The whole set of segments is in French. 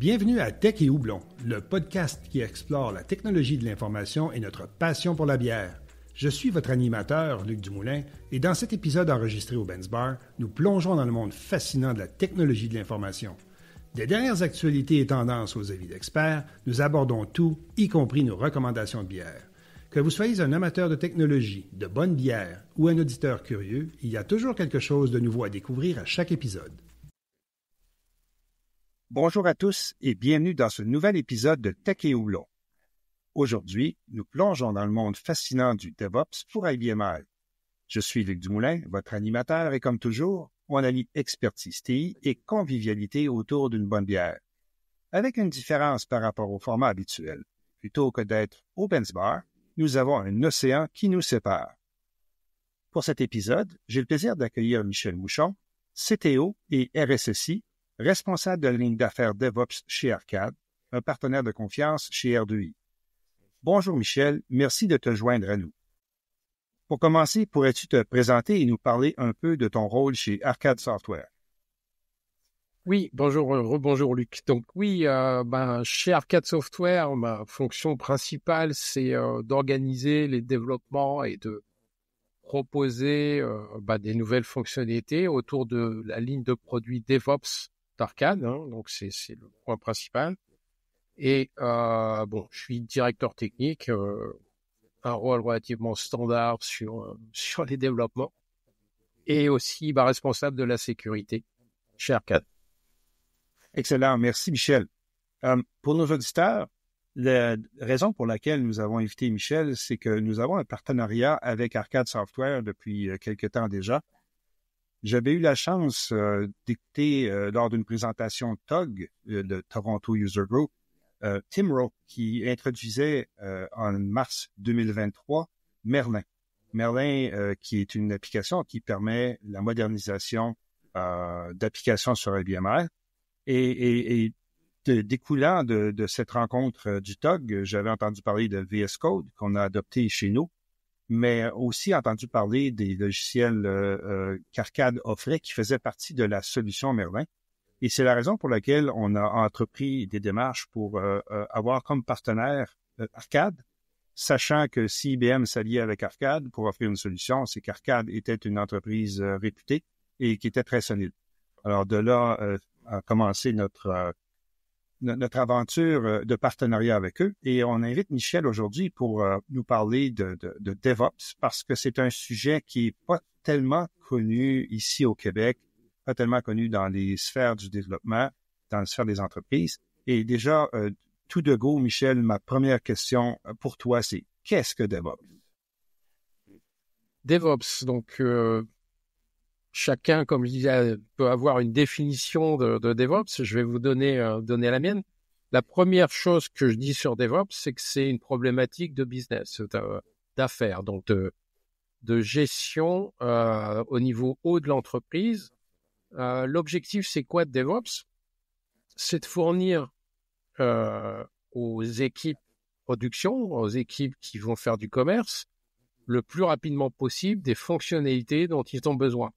Bienvenue à Tech et Houblon, le podcast qui explore la technologie de l'information et notre passion pour la bière. Je suis votre animateur, Luc Dumoulin, et dans cet épisode enregistré au Benz Bar, nous plongeons dans le monde fascinant de la technologie de l'information. Des dernières actualités et tendances aux avis d'experts, nous abordons tout, y compris nos recommandations de bière. Que vous soyez un amateur de technologie, de bonne bière ou un auditeur curieux, il y a toujours quelque chose de nouveau à découvrir à chaque épisode. Bonjour à tous et bienvenue dans ce nouvel épisode de Tech et Houblon. Aujourd'hui, nous plongeons dans le monde fascinant du DevOps pour IBM Live. Je suis Luc Dumoulin, votre animateur, et comme toujours, on allie expertise TI et convivialité autour d'une bonne bière. Avec une différence par rapport au format habituel. Plutôt que d'être au Benz Bar, nous avons un océan qui nous sépare. Pour cet épisode, j'ai le plaisir d'accueillir Michel Mouchon, CTO et RSSI, responsable de la ligne d'affaires DevOps chez Arcade, un partenaire de confiance chez R2I. Bonjour Michel, merci de te joindre à nous. Pour commencer, pourrais-tu te présenter et nous parler un peu de ton rôle chez Arcade Software? Oui, bonjour, rebonjour Luc. Donc oui, chez Arcade Software, ma fonction principale, c'est d'organiser les développements et de proposer des nouvelles fonctionnalités autour de la ligne de produits DevOps d'Arcade, donc c'est le point principal. Et je suis directeur technique, un rôle relativement standard sur les développements, et aussi responsable de la sécurité chez Arcade. Excellent, merci Michel. Pour nos auditeurs, la raison pour laquelle nous avons invité Michel, c'est que nous avons un partenariat avec Arcade Software depuis quelque temps déjà. J'avais eu la chance d'écouter lors d'une présentation TUG de Toronto User Group, Tim Rowe, qui introduisait en mars 2023 Merlin. Merlin, qui est une application qui permet la modernisation d'applications sur IBM Live. Et découlant de cette rencontre du TUG, j'avais entendu parler de VS Code qu'on a adopté chez nous, mais aussi entendu parler des logiciels qu'Arcade offrait qui faisaient partie de la solution Merlin. Et c'est la raison pour laquelle on a entrepris des démarches pour avoir comme partenaire Arcade, sachant que si IBM s'alliait avec Arcade pour offrir une solution, c'est qu'Arcade était une entreprise réputée et qui était très solide. Alors de là a commencé notre aventure de partenariat avec eux. Et on invite Michel aujourd'hui pour nous parler de DevOps parce que c'est un sujet qui est pas tellement connu ici au Québec, pas tellement connu dans les sphères du développement, dans les sphères des entreprises. Et déjà, tout de go, Michel, ma première question pour toi, c'est qu'est-ce que DevOps? DevOps, donc chacun, comme je disais, peut avoir une définition de DevOps. Je vais vous donner la mienne. La première chose que je dis sur DevOps, c'est que c'est une problématique de business, d'affaires, donc de gestion au niveau haut de l'entreprise. L'objectif, c'est quoi de DevOps? C'est de fournir aux équipes production, aux équipes qui vont faire du commerce, le plus rapidement possible des fonctionnalités dont ils ont besoin.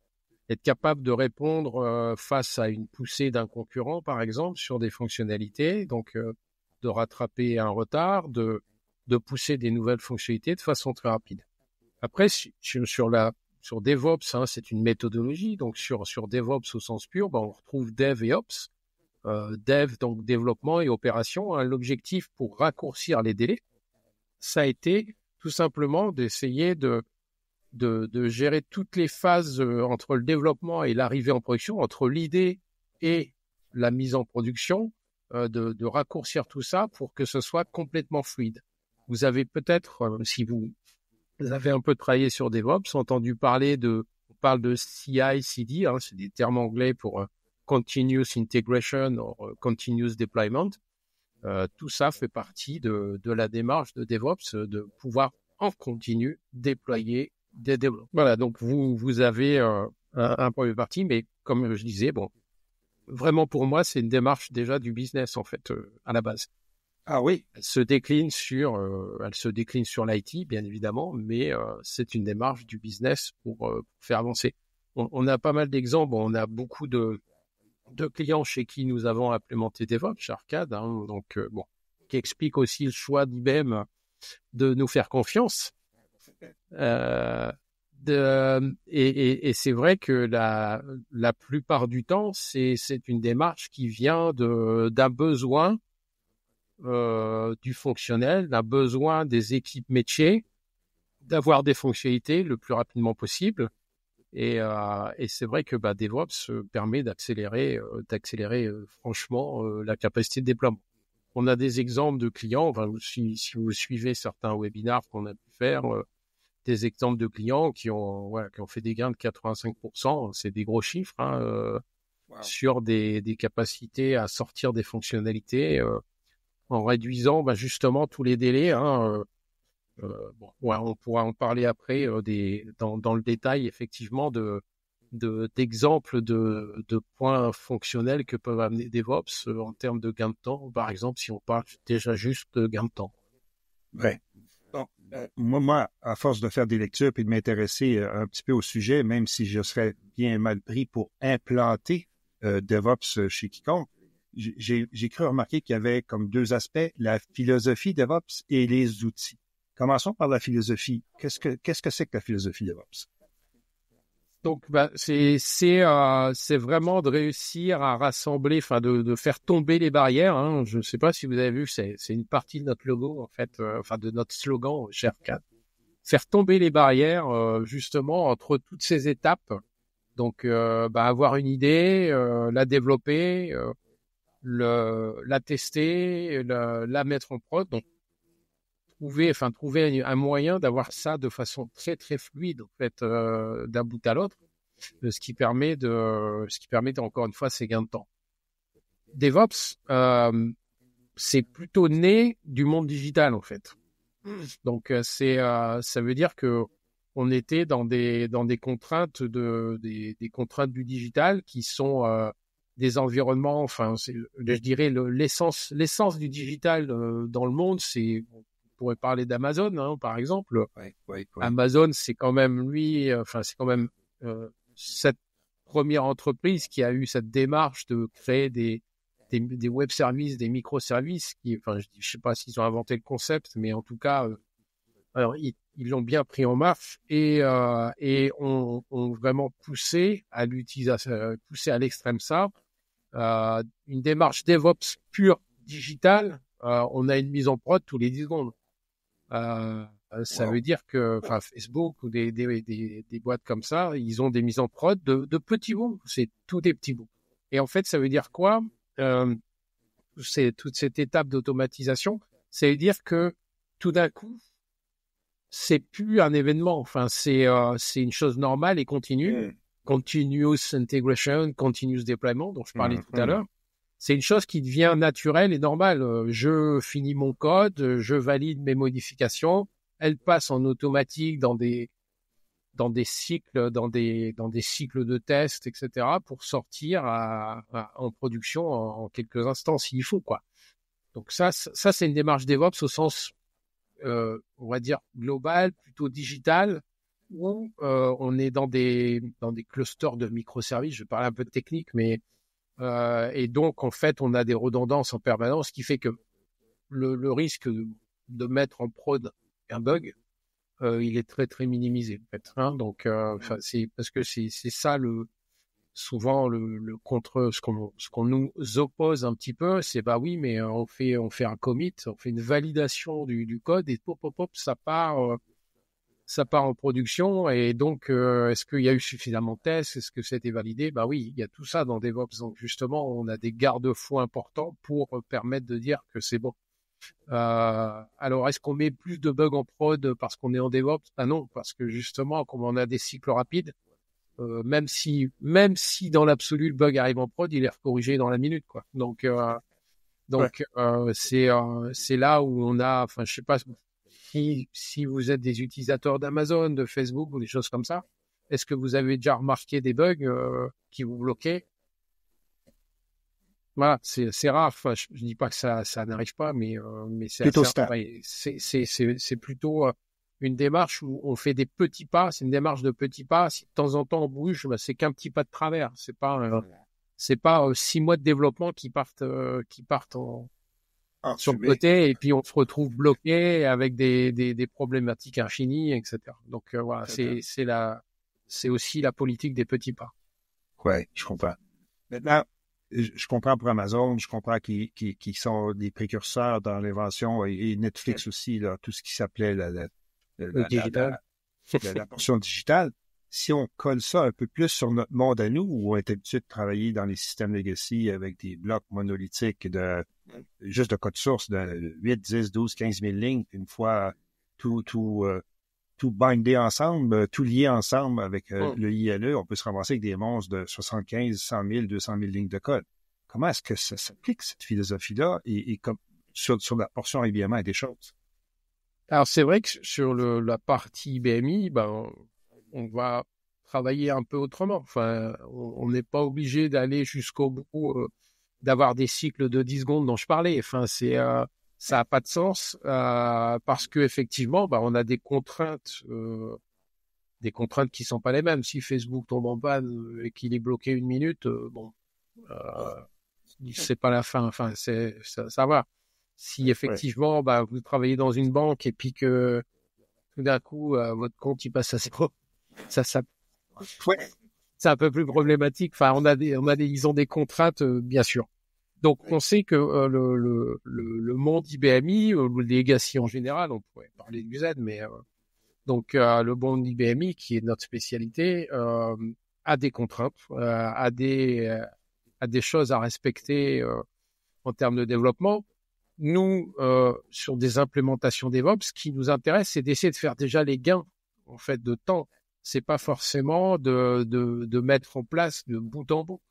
Être capable de répondre face à une poussée d'un concurrent, par exemple, sur des fonctionnalités, donc de rattraper un retard, de pousser des nouvelles fonctionnalités de façon très rapide. Après, sur DevOps, c'est une méthodologie, donc sur DevOps au sens pur, on retrouve Dev et Ops. Dev, donc développement et opération. L'objectif pour raccourcir les délais, ça a été tout simplement d'essayer de gérer toutes les phases entre le développement et l'arrivée en production, entre l'idée et la mise en production, de raccourcir tout ça pour que ce soit complètement fluide. Vous avez peut-être, si vous avez un peu travaillé sur DevOps, entendu parler on parle de CI/CD, c'est des termes anglais pour Continuous Integration ou Continuous Deployment. Tout ça fait partie de la démarche de DevOps, de pouvoir en continu déployer des développements. Voilà, donc vous avez un premier parti, mais comme je disais, vraiment pour moi, c'est une démarche déjà du business en fait à la base. Ah oui. Elle se décline sur l'IT, bien évidemment, mais c'est une démarche du business pour faire avancer. On a pas mal d'exemples, on a beaucoup de de clients chez qui nous avons implémenté DevOps, chez Arcade, hein, donc qui explique aussi le choix d'IBM de nous faire confiance. Et c'est vrai que la plupart du temps, c'est une démarche qui vient d'un besoin du fonctionnel, d'un besoin des équipes métiers, d'avoir des fonctionnalités le plus rapidement possible. Et c'est vrai que DevOps permet d'accélérer franchement la capacité de déploiement. On a des exemples de clients, si vous suivez certains webinars qu'on a pu faire, des exemples de clients qui ont fait des gains de 85%, c'est des gros chiffres, wow. Sur des capacités à sortir des fonctionnalités en réduisant justement tous les délais. On pourra en parler après dans le détail, effectivement, d'exemples de points fonctionnels que peuvent amener DevOps en termes de gain de temps. Par exemple, si on parle déjà juste de gain de temps. Ouais. Bon, moi, à force de faire des lectures et de m'intéresser un petit peu au sujet, même si je serais bien mal pris pour implanter DevOps chez quiconque, j'ai cru remarquer qu'il y avait comme deux aspects, la philosophie DevOps et les outils. Commençons par la philosophie. Qu'est-ce que c'est que la philosophie DevOps? Donc, c'est vraiment de réussir à rassembler, de faire tomber les barrières. Hein. Je ne sais pas si vous avez vu, c'est une partie de notre logo, en fait, de notre slogan chez Arcade. Faire tomber les barrières, justement, entre toutes ces étapes. Donc, avoir une idée, la développer, la tester, la mettre en prod. Donc, trouver un moyen d'avoir ça de façon très très fluide en fait d'un bout à l'autre, ce qui permet encore une fois ces gains de temps. DevOps, c'est plutôt né du monde digital en fait. Donc ça veut dire que on était dans des contraintes des contraintes du digital qui sont des environnements. Je dirais l'essence du digital dans le monde, c'est on pourrait parler d'Amazon, hein, par exemple. Ouais. Amazon, c'est quand même cette première entreprise qui a eu cette démarche de créer des web services, des microservices. Je sais pas s'ils ont inventé le concept, mais en tout cas, ils l'ont bien pris en marche et ont vraiment poussé à l'utilisation, poussé à l'extrême ça. Une démarche DevOps pure digitale, on a une mise en prod tous les 10 secondes. Ça veut dire que Facebook ou des boîtes comme ça, ils ont des mises en prod de petits bouts, c'est tous des petits bouts. Et en fait, ça veut dire quoi? C'est toute cette étape d'automatisation, ça veut dire que tout d'un coup, c'est plus un événement, c'est une chose normale et continue. Continuous integration, continuous deployment, dont je parlais tout à l'heure. C'est une chose qui devient naturelle et normale. Je finis mon code, je valide mes modifications, elles passent en automatique dans des cycles, dans des cycles de tests, etc., pour sortir en production en quelques instants s'il faut, quoi. Donc ça c'est une démarche DevOps au sens, on va dire global, plutôt digital, où on est dans des clusters de microservices. Je vais parler un peu de technique, mais et donc, en fait, on a des redondances en permanence, ce qui fait que le risque de mettre en prod un bug, il est très, très minimisé, en fait. Hein. Donc, c'est parce que c'est ça souvent le contre, ce qu'on nous oppose un petit peu, c'est oui, mais on fait un commit, on fait une validation du code et ça part en production, et donc est-ce qu'il y a eu suffisamment de tests? Est-ce que c'était validé? Oui, il y a tout ça dans DevOps. Donc justement, on a des garde-fous importants pour permettre de dire que c'est bon. Alors, est-ce qu'on met plus de bugs en prod parce qu'on est en DevOps? Non, parce que justement, comme on a des cycles rapides, même si dans l'absolu le bug arrive en prod, il est corrigé dans la minute, quoi. Donc c'est là où on a, je sais pas. Si vous êtes des utilisateurs d'Amazon, de Facebook ou des choses comme ça, est-ce que vous avez déjà remarqué des bugs qui vous bloquaient? Voilà, c'est rare. Je dis pas que ça n'arrive pas, mais c'est plutôt c'est plutôt une démarche où on fait des petits pas. C'est une démarche de petits pas. Si de temps en temps on bouge, c'est qu'un petit pas de travers. C'est pas c'est pas 6 mois de développement qui partent sur le côté et puis on se retrouve bloqué avec des problématiques infinies, etc. Donc voilà, c'est aussi la politique des petits pas. Ouais, je comprends. Maintenant, je comprends pour Amazon, je comprends qu'ils sont des précurseurs dans l'invention et Netflix aussi, là, tout ce qui s'appelait la portion digitale. Si on colle ça un peu plus sur notre monde à nous, où on est habitué de travailler dans les systèmes legacy avec des blocs monolithiques juste de code source de 8, 10, 12, 15 000 lignes, une fois tout bindé ensemble, tout lié ensemble avec le ILE, on peut se ramasser avec des monstres de 75, 100 000, 200 000 lignes de code. Comment est-ce que ça s'applique, cette philosophie-là, et comme sur la portion IBM des choses? Alors, c'est vrai que sur la partie BMI, on va travailler un peu autrement. Enfin, on n'est pas obligé d'aller jusqu'au bout, d'avoir des cycles de 10 secondes dont je parlais. Enfin, ça a pas de sens parce que effectivement, on a des contraintes qui sont pas les mêmes. Si Facebook tombe en panne et qu'il est bloqué 1 minute, c'est pas la fin. Enfin, ça va. Si effectivement, vous travaillez dans une banque et puis que tout d'un coup votre compte il passe à zéro, ça c'est un peu plus problématique. Enfin, ils ont des contraintes, bien sûr. Donc, on sait que le monde IBMI, le legacy en général, on pourrait parler du Z, mais donc le monde IBMI, qui est notre spécialité, a des contraintes, a des choses à respecter en termes de développement. Nous, sur des implémentations DevOps, ce qui nous intéresse, c'est d'essayer de faire déjà les gains en fait de temps. C'est pas forcément de mettre en place de bout en bout.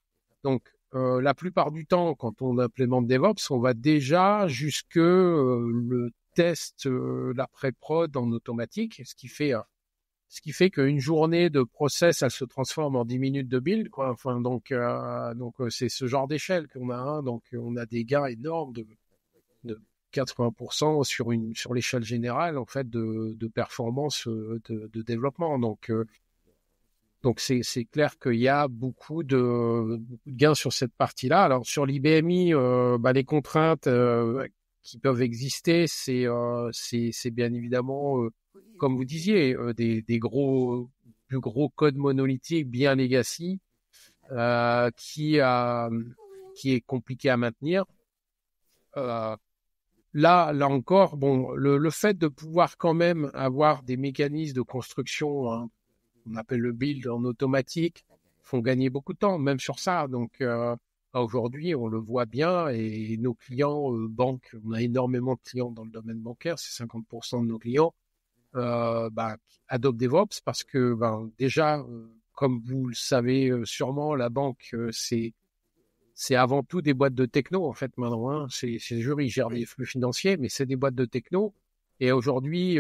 Donc la plupart du temps, quand on implémente DevOps, on va déjà jusque le test, la pré-prod en automatique, ce qui fait qu'une journée de process, elle se transforme en 10 minutes de build, quoi. Enfin, donc c'est ce genre d'échelle qu'on a. Hein. Donc on a des gains énormes de 80% sur l'échelle générale en fait de performance de développement. Donc c'est clair qu'il y a beaucoup de gains sur cette partie-là. Alors sur l'IBMI, les contraintes qui peuvent exister, c'est bien évidemment, comme vous disiez, des plus gros codes monolithiques bien legacy qui est compliqué à maintenir. Là encore, le fait de pouvoir quand même avoir des mécanismes de construction, hein, on appelle le build en automatique, font gagner beaucoup de temps, même sur ça. Donc aujourd'hui, on le voit bien et nos clients banques, on a énormément de clients dans le domaine bancaire, c'est 50% de nos clients adoptent DevOps parce que déjà, comme vous le savez sûrement, la banque c'est avant tout des boîtes de techno, en fait, maintenant. Hein. C'est ils gèrent les flux financiers, mais c'est des boîtes de techno. Et aujourd'hui,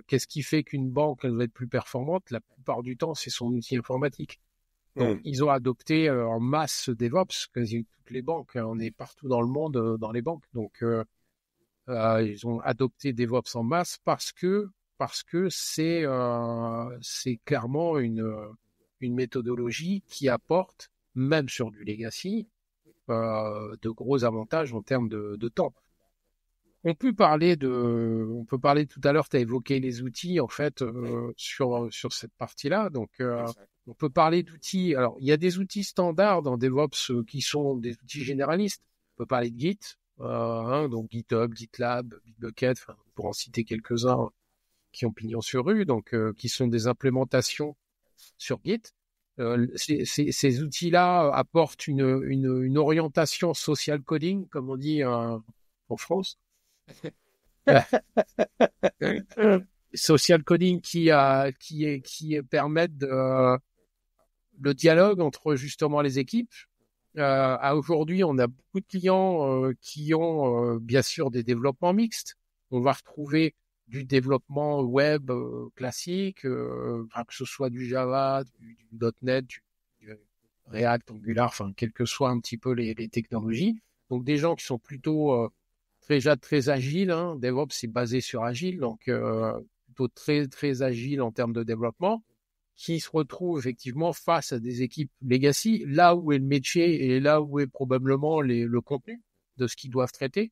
qu'est-ce qui fait qu'une banque, elle va être plus performante? La plupart du temps, c'est son outil informatique. Donc, ils ont adopté en masse DevOps, quasi toutes les banques. Hein. On est partout dans le monde, dans les banques. Donc, ils ont adopté DevOps en masse parce que c'est clairement une méthodologie qui apporte, même sur du legacy, de gros avantages en termes de temps. On peut parler tout à l'heure, tu as évoqué les outils en fait sur cette partie-là. Donc on peut parler d'outils. Alors il y a des outils standards dans DevOps qui sont des outils généralistes. On peut parler de Git, donc GitHub, GitLab, Bitbucket, pour en citer quelques-uns qui ont pignon sur rue, donc qui sont des implémentations sur Git. Ces outils-là apportent une orientation social coding, comme on dit en France. Social coding qui permettent le dialogue entre justement les équipes. Aujourd'hui, on a beaucoup de clients qui ont bien sûr des développements mixtes. On va retrouver du développement web classique, que ce soit du Java, du .NET, du React, Angular, quelles que soient un petit peu les technologies. Donc des gens qui sont plutôt très agiles. Hein. DevOps c'est basé sur agile, donc plutôt très très agile en termes de développement, qui se retrouvent effectivement face à des équipes legacy, là où est le métier et là où est probablement le contenu de ce qu'ils doivent traiter,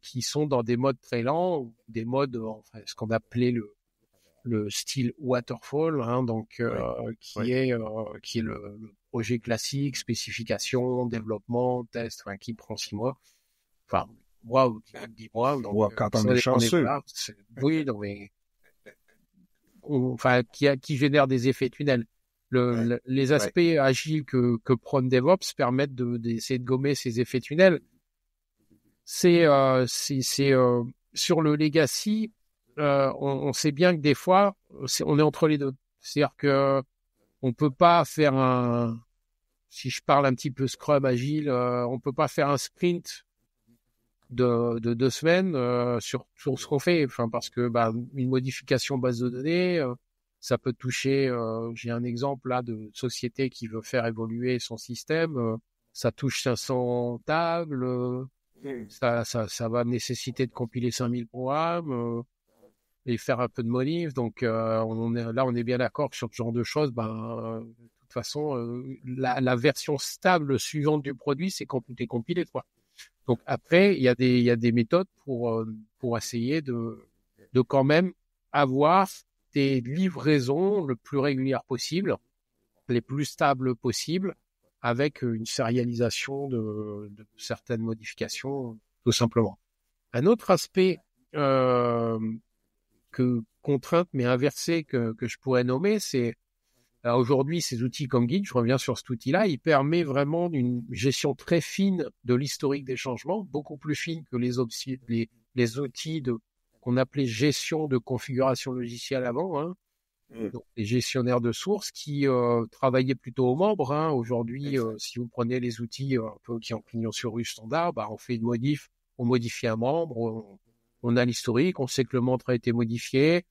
qui sont dans des modes très lents, ou des modes, enfin, ce qu'on appelait le style waterfall, hein, qui est le projet classique, spécification, développement, test, enfin, qui prend 6 mois, enfin, mois ou 10 mois. Donc, quand on est chanceux. Oui, non, mais qui génère des effets tunnels. Les aspects agiles que prône DevOps permettent d'essayer de gommer ces effets tunnels. C'est sur le legacy, on sait bien que des fois, on est entre les deux. C'est-à-dire que on peut pas faire si je parle un petit peu Scrum agile, on peut pas faire un sprint de 2 semaines sur ce qu'on fait, enfin, parce que une modification base de données, ça peut toucher, j'ai un exemple là de société qui veut faire évoluer son système, ça touche 500 tables, ça va nécessiter de compiler 5000 programmes et faire un peu de modif. Donc on est bien d'accord que sur ce genre de choses, de toute façon, la version stable suivante du produit, c'est quand tout est compilé, quoi. Donc après, il y a des méthodes pour essayer de quand même avoir des livraisons le plus régulières possible, les plus stables possibles, avec une sérialisation de certaines modifications, tout simplement. Un autre aspect contrainte mais inversée que je pourrais nommer, c'est aujourd'hui, ces outils comme Git, je reviens sur cet outil-là, il permet vraiment une gestion très fine de l'historique des changements, beaucoup plus fine que les outils qu'on appelait gestion de configuration logicielle avant, hein. Donc, les gestionnaires de sources qui travaillaient plutôt aux membres, hein. Aujourd'hui, si vous prenez les outils un peu qui ont pignon sur rue standard, on fait une modif, on modifie un membre, on a l'historique, on sait que le membre a été modifié,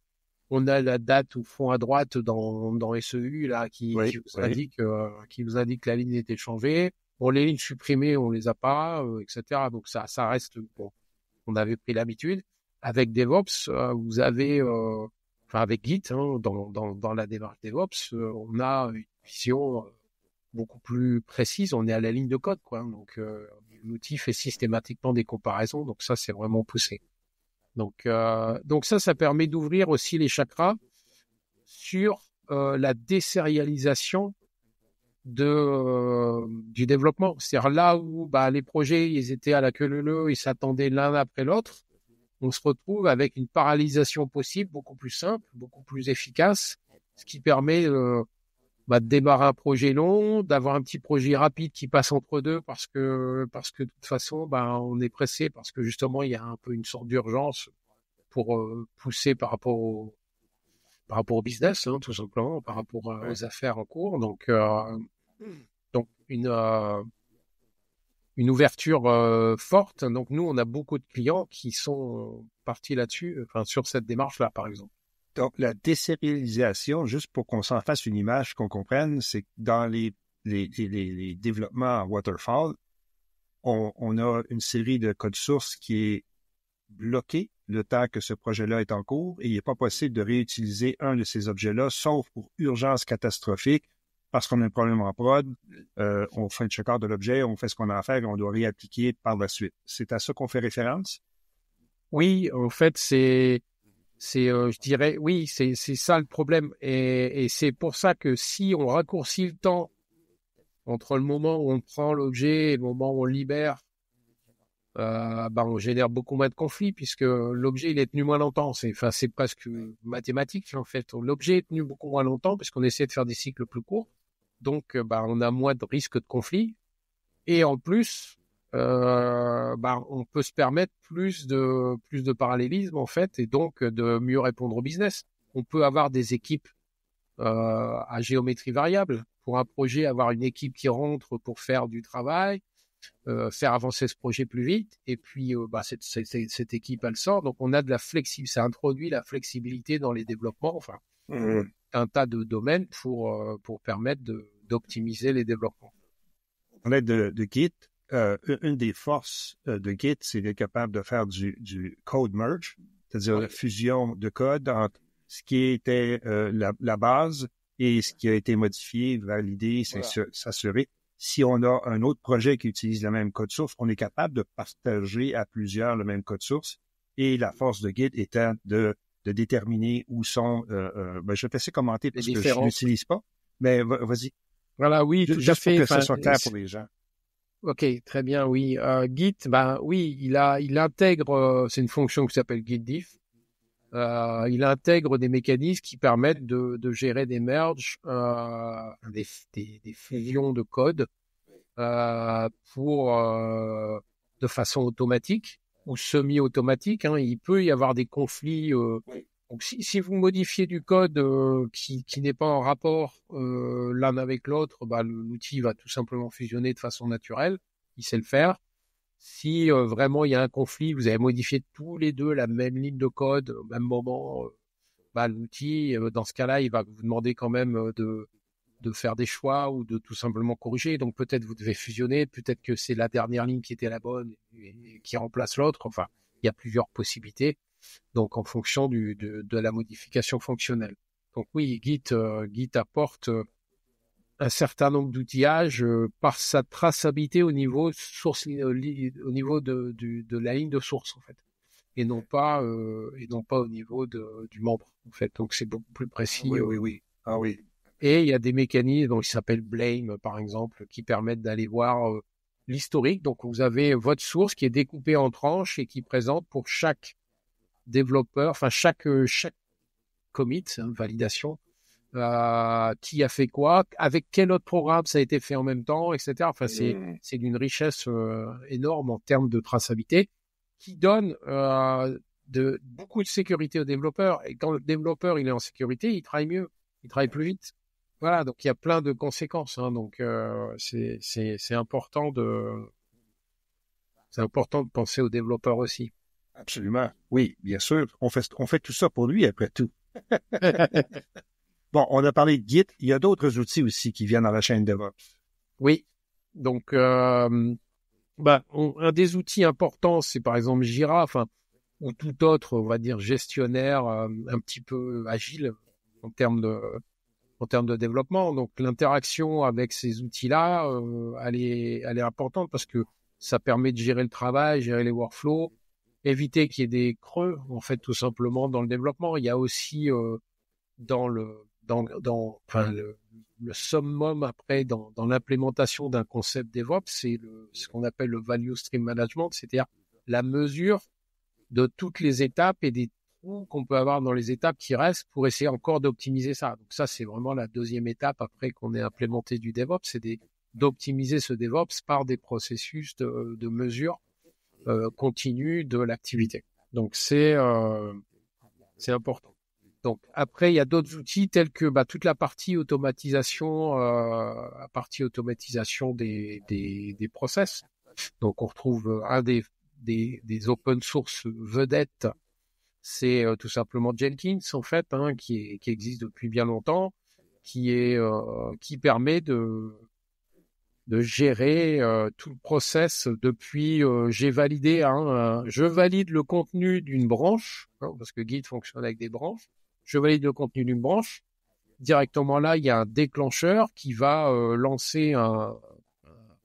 on a la date au fond à droite dans SEU là qui vous indique que la ligne était changée. Bon, les lignes supprimées, on les a pas, etc. Donc ça reste bon. On avait pris l'habitude. Avec DevOps, vous avez, avec Git, hein, dans la démarche DevOps, on a une vision beaucoup plus précise. On est à la ligne de code, quoi. Donc l'outil fait systématiquement des comparaisons. Donc ça, c'est vraiment poussé. Donc ça permet d'ouvrir aussi les chakras sur la désérialisation du développement. C'est-à-dire là où les projets ils étaient à la queue leu-leu, ils s'attendaient l'un après l'autre, on se retrouve avec une parallélisation possible, beaucoup plus simple, beaucoup plus efficace, ce qui permet de démarrer un projet long, d'avoir un petit projet rapide qui passe entre deux parce que de toute façon on est pressé parce que justement il y a un peu une sorte d'urgence pour pousser par rapport au business, hein, tout simplement, par rapport aux affaires en cours. Donc une ouverture forte. Donc nous on a beaucoup de clients qui sont partis là-dessus, sur cette démarche-là par exemple. Donc, la désérialisation, juste pour qu'on s'en fasse une image, qu'on comprenne, c'est que dans les développements en waterfall, on a une série de codes sources qui est bloqué le temps que ce projet-là est en cours et il n'est pas possible de réutiliser un de ces objets-là, sauf pour urgence catastrophique, parce qu'on a un problème en prod, on fait un check-out de l'objet, on fait ce qu'on a à faire et on doit réappliquer par la suite. C'est à ça qu'on fait référence? Oui, en fait, je dirais, oui, c'est ça le problème. Et c'est pour ça que si on raccourcit le temps entre le moment où on prend l'objet et le moment où on le libère, on génère beaucoup moins de conflits puisque l'objet, il est tenu moins longtemps. C'est presque mathématique, en fait. L'objet est tenu beaucoup moins longtemps puisqu'on essaie de faire des cycles plus courts. Donc, on a moins de risques de conflit. Et en plus, on peut se permettre plus de parallélisme en fait et donc de mieux répondre au business. On peut avoir des équipes à géométrie variable. Pour un projet, avoir une équipe qui rentre pour faire du travail, faire avancer ce projet plus vite et puis cette équipe elle sort. Donc on a de la flexibilité, ça introduit la flexibilité dans les développements, un tas de domaines pour permettre d'optimiser les développements. On est de Git. Une des forces de Git, c'est d'être capable de faire du code merge, c'est-à-dire la fusion de code entre ce qui était la base et ce qui a été modifié, validé, s'assurer. Si on a un autre projet qui utilise le même code source, on est capable de partager à plusieurs le même code source. Et la force de Git étant de déterminer où sont... je vais te laisser commenter parce que je ne l'utilise pas. Mais vas-y. Voilà, oui, tout à fait. Juste pour que ce soit clair pour les gens. OK, très bien, oui. Git, oui, il intègre, c'est une fonction qui s'appelle gitdiff. Il intègre des mécanismes qui permettent de gérer des merges, des fusions de code de façon automatique ou semi-automatique. Il peut y avoir des conflits. Donc, si vous modifiez du code qui n'est pas en rapport l'un avec l'autre, l'outil va tout simplement fusionner de façon naturelle. Il sait le faire. Si vraiment il y a un conflit, vous avez modifié tous les deux la même ligne de code au même moment, l'outil, dans ce cas-là, il va vous demander quand même de faire des choix ou de tout simplement corriger. Donc peut-être vous devez fusionner, peut-être que c'est la dernière ligne qui était la bonne et qui remplace l'autre. Enfin, il y a plusieurs possibilités. Donc en fonction de la modification fonctionnelle. Donc oui, Git apporte un certain nombre d'outillages par sa traçabilité au niveau source, au niveau de la ligne de source en fait, et non pas au niveau du membre en fait. Donc c'est beaucoup plus précis. Oui. Ah oui. Et il y a des mécanismes, donc, qui s'appellent Blame par exemple, qui permettent d'aller voir l'historique. Donc vous avez votre source qui est découpée en tranches et qui présente pour chaque développeur, enfin chaque commit, validation. Qui a fait quoi, avec quel autre programme ça a été fait en même temps, etc. Enfin, c'est d'une richesse énorme en termes de traçabilité qui donne beaucoup de sécurité aux développeurs. Et quand le développeur il est en sécurité, il travaille mieux, il travaille plus vite. Voilà, donc il y a plein de conséquences. Donc c'est important de penser aux développeurs aussi. Absolument, oui, bien sûr. On fait tout ça pour lui après tout. Bon, on a parlé de Git. Il y a d'autres outils aussi qui viennent dans la chaîne DevOps. Oui. Donc, un des outils importants, c'est par exemple Jira, ou tout autre, on va dire, gestionnaire un petit peu agile en termes de développement. Donc, l'interaction avec ces outils-là, elle est importante parce que ça permet de gérer le travail, gérer les workflows, éviter qu'il y ait des creux, en fait, tout simplement dans le développement. Il y a aussi le summum après dans l'implémentation d'un concept DevOps, c'est ce qu'on appelle le value stream management, c'est-à-dire la mesure de toutes les étapes et des trous qu'on peut avoir dans les étapes qui restent pour essayer encore d'optimiser ça. Donc ça, c'est vraiment la deuxième étape après qu'on ait implémenté du DevOps, c'est d'optimiser ce DevOps par des processus de mesure continue de l'activité. Donc c'est important. Donc après, il y a d'autres outils tels que toute la partie automatisation, des process. Donc on retrouve un des open source vedettes, c'est tout simplement Jenkins en fait, qui existe depuis bien longtemps, qui permet de gérer tout le process depuis je valide le contenu d'une branche, parce que Git fonctionne avec des branches. Je valide le contenu d'une branche. Directement là, il y a un déclencheur qui va lancer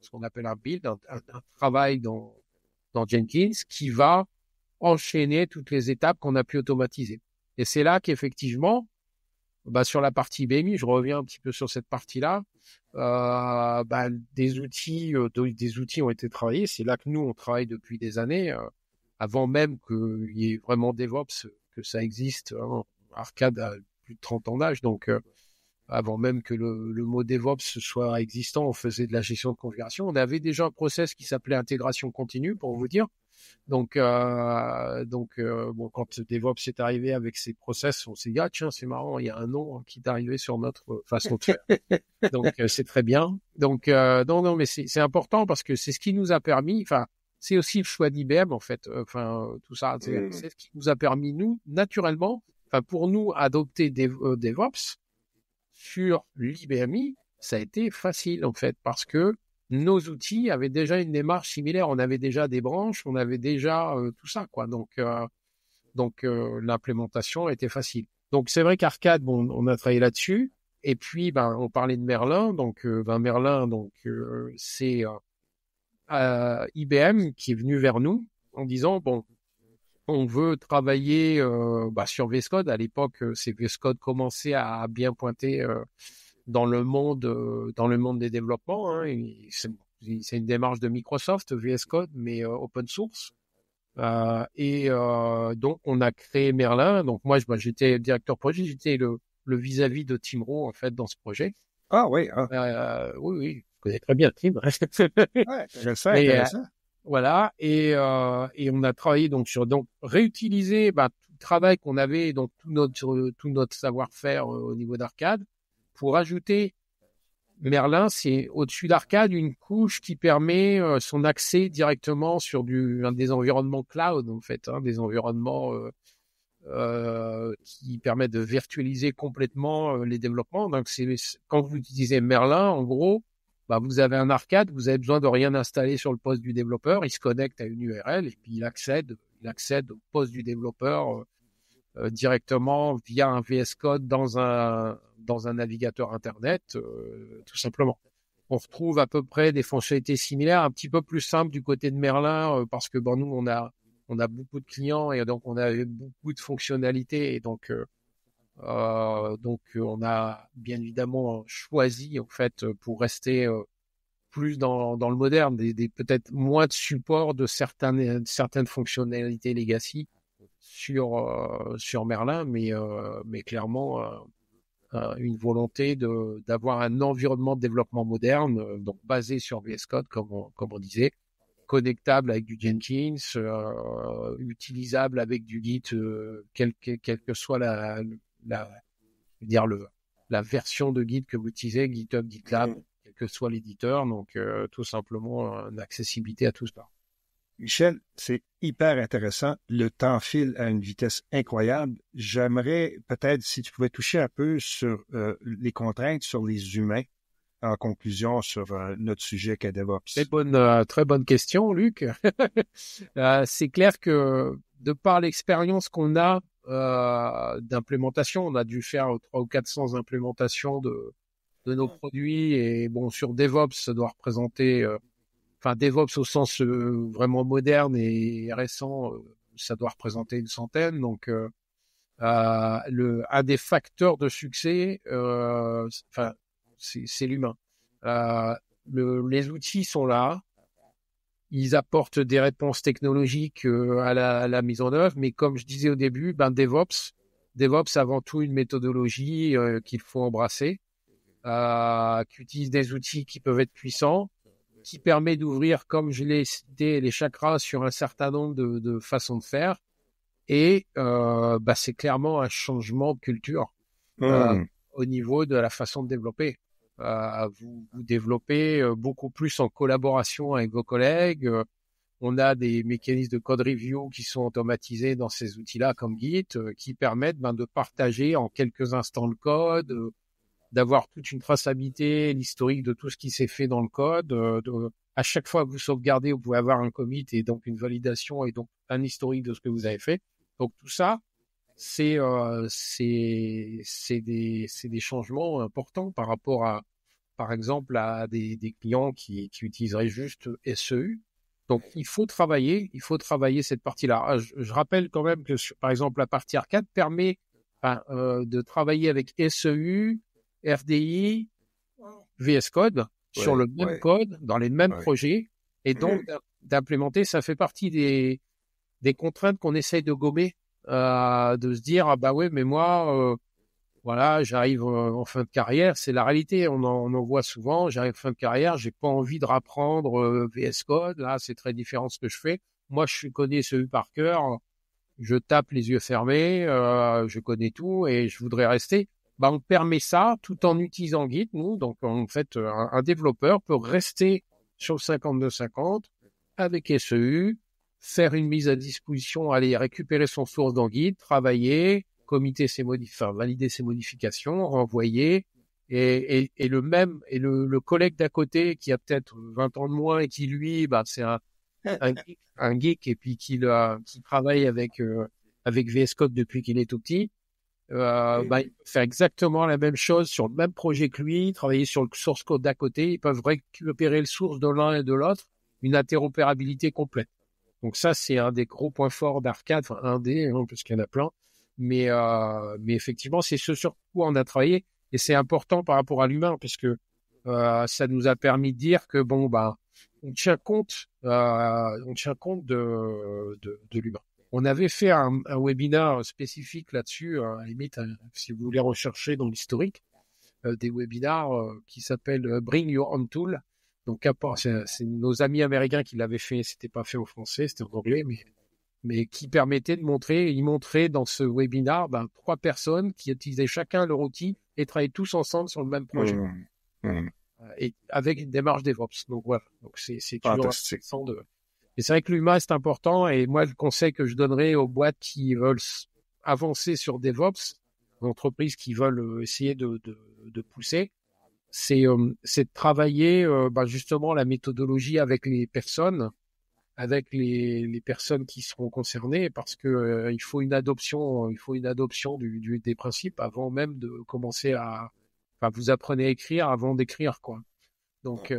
ce qu'on appelle un build, un travail dans Jenkins qui va enchaîner toutes les étapes qu'on a pu automatiser. Et c'est là qu'effectivement, sur la partie BMI, je reviens un petit peu sur cette partie-là, des outils ont été travaillés. C'est là que nous, on travaille depuis des années, avant même qu'il y ait vraiment DevOps, que ça existe. Arcade a plus de 30 ans d'âge, donc avant même que le mot DevOps soit existant, on faisait de la gestion de configuration. On avait déjà un process qui s'appelait intégration continue, pour vous dire. Donc, quand DevOps est arrivé avec ses process, on s'est dit, tiens, c'est marrant, il y a un nom qui est arrivé sur notre façon de faire. Donc, c'est très bien. Donc, non, mais c'est important parce que c'est ce qui nous a permis, c'est aussi le choix d'IBM, en fait, tout ça, c'est ce qui nous a permis, nous, naturellement, pour nous, adopter DevOps sur l'IBMI, ça a été facile, en fait, parce que nos outils avaient déjà une démarche similaire. On avait déjà des branches, on avait déjà tout ça, quoi. Donc l'implémentation était facile. Donc c'est vrai qu'Arcade, bon, on a travaillé là-dessus. Et puis, on parlait de Merlin. Donc, Merlin, c'est IBM qui est venu vers nous en disant, bon, on veut travailler sur VS Code. À l'époque, c'est VS Code commençait à bien pointer dans le monde des développements. Hein. C'est une démarche de Microsoft, VS Code, mais open source. Donc, on a créé Merlin. Donc, moi, j'étais directeur projet. J'étais le vis-à-vis de Tim Rowe, en fait, dans ce projet. Ah oui. Oui, je connais très bien Tim. Ouais, intéressant. Voilà. Et on a travaillé donc réutiliser tout le travail qu'on avait, donc tout notre savoir-faire au niveau d'Arcade, pour ajouter Merlin, c'est au-dessus d'Arcade une couche qui permet son accès directement sur des environnements cloud, en fait, hein, des environnements qui permettent de virtualiser complètement les développements. Donc, quand vous utilisez Merlin, en gros, vous avez un Arcade, vous avez besoin de rien installer sur le poste du développeur, il se connecte à une URL et puis il accède au poste du développeur directement via un VS Code dans un navigateur Internet, tout simplement. On retrouve à peu près des fonctionnalités similaires, un petit peu plus simples du côté de Merlin, parce que nous, on a beaucoup de clients et donc on a beaucoup de fonctionnalités et donc on a bien évidemment choisi en fait pour rester plus dans le moderne, peut-être moins de support de certaines fonctionnalités legacy sur Merlin, mais clairement une volonté d'avoir un environnement de développement moderne, donc basé sur VS Code comme on disait, connectable avec du Jenkins, utilisable avec du Git, quelle que soit la version de Git que vous utilisez, GitHub, GitLab, quel que soit l'éditeur, donc tout simplement une accessibilité à tout ça. Michel, c'est hyper intéressant. Le temps file à une vitesse incroyable. J'aimerais peut-être si tu pouvais toucher un peu sur les contraintes sur les humains en conclusion sur notre sujet qu'est DevOps. Très bonne question, Luc. C'est clair que de par l'expérience qu'on a d'implémentation, on a dû faire 300 ou 400 implémentations de nos produits et bon, sur DevOps, ça doit représenter DevOps au sens vraiment moderne et récent, ça doit représenter une centaine. Donc, un des facteurs de succès, c'est l'humain. Les outils sont là, ils apportent des réponses technologiques à la mise en œuvre, mais comme je disais au début, DevOps avant tout une méthodologie qu'il faut embrasser, qui utilise des outils qui peuvent être puissants, qui permet d'ouvrir, comme je l'ai cité, les chakras sur un certain nombre de façons de faire. Et c'est clairement un changement de culture au niveau de la façon de développer. Vous développez beaucoup plus en collaboration avec vos collègues. On a des mécanismes de code review qui sont automatisés dans ces outils-là comme Git, qui permettent de partager en quelques instants le code, d'avoir toute une traçabilité, l'historique de tout ce qui s'est fait dans le code. À chaque fois que vous sauvegardez, vous pouvez avoir un commit et donc une validation et donc un historique de ce que vous avez fait. Donc tout ça, c'est des changements importants par rapport par exemple, à des clients qui utiliseraient juste SEU. Donc il faut travailler cette partie-là. Je rappelle quand même que par exemple la partie arcade permet de travailler avec SEU, RDI, VS Code sur le même code, dans les mêmes projets, et donc d'implémenter, ça fait partie des contraintes qu'on essaye de gommer, de se dire mais moi j'arrive en fin de carrière, c'est la réalité, on en voit souvent, j'arrive en fin de carrière, j'ai pas envie de rapprendre VS Code, là c'est très différent de ce que je fais, moi je connais SEU par cœur, je tape les yeux fermés, je connais tout et je voudrais rester. On permet ça tout en utilisant Git, nous. Donc, en fait, un développeur peut rester sur le 5250 avec SEU, faire une mise à disposition, aller récupérer son source dans Git, travailler, valider ses modifications, renvoyer, et le collègue d'à côté qui a peut-être 20 ans de moins et qui, lui, c'est un geek et puis qui travaille avec VS Code depuis qu'il est tout petit, faire exactement la même chose sur le même projet que lui, travailler sur le source code d'à côté. Ils peuvent récupérer le source de l'un et de l'autre, une interopérabilité complète. Donc ça, c'est un des gros points forts d'Arcade, enfin un des, parce qu'il y en a plein. Mais effectivement, c'est ce sur quoi on a travaillé et c'est important par rapport à l'humain, puisque ça nous a permis de dire que on tient compte de l'humain. On avait fait un webinaire spécifique là-dessus, à la limite, si vous voulez rechercher dans l'historique, des webinaires qui s'appellent Bring Your Own Tool. Donc, c'est nos amis américains qui l'avaient fait, c'était pas fait en français, c'était en anglais, mais qui permettait de montrer, ils montraient dans ce webinaire 3 personnes qui utilisaient chacun leur outil et travaillaient tous ensemble sur le même projet. Et avec une démarche DevOps. Donc voilà, donc c'est toujours intéressant de... Et c'est vrai que l'humain c'est important, et moi le conseil que je donnerais aux boîtes qui veulent avancer sur DevOps, aux entreprises qui veulent essayer de pousser, c'est de travailler justement la méthodologie avec les personnes, avec les personnes qui seront concernées, parce que il faut une adoption des principes avant même de commencer à... Enfin, vous apprenez à écrire avant d'écrire, quoi. Donc,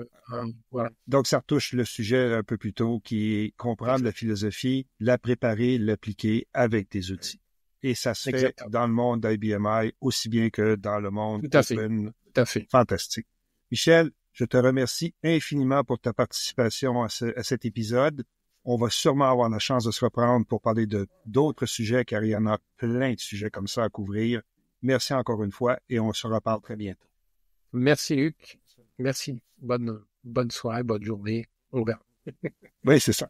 voilà. Donc, ça retouche le sujet un peu plus tôt, qui est comprendre la philosophie, la préparer, l'appliquer avec des outils. Et ça se fait dans le monde d'IBMI aussi bien que dans le monde open. Tout à fait. Fantastique. Michel, je te remercie infiniment pour ta participation à cet épisode. On va sûrement avoir la chance de se reprendre pour parler d'autres sujets, car il y en a plein de sujets comme ça à couvrir. Merci encore une fois et on se reparle très bientôt. Merci Luc. Merci. Bonne soirée, bonne journée. On verra. Oui, c'est ça.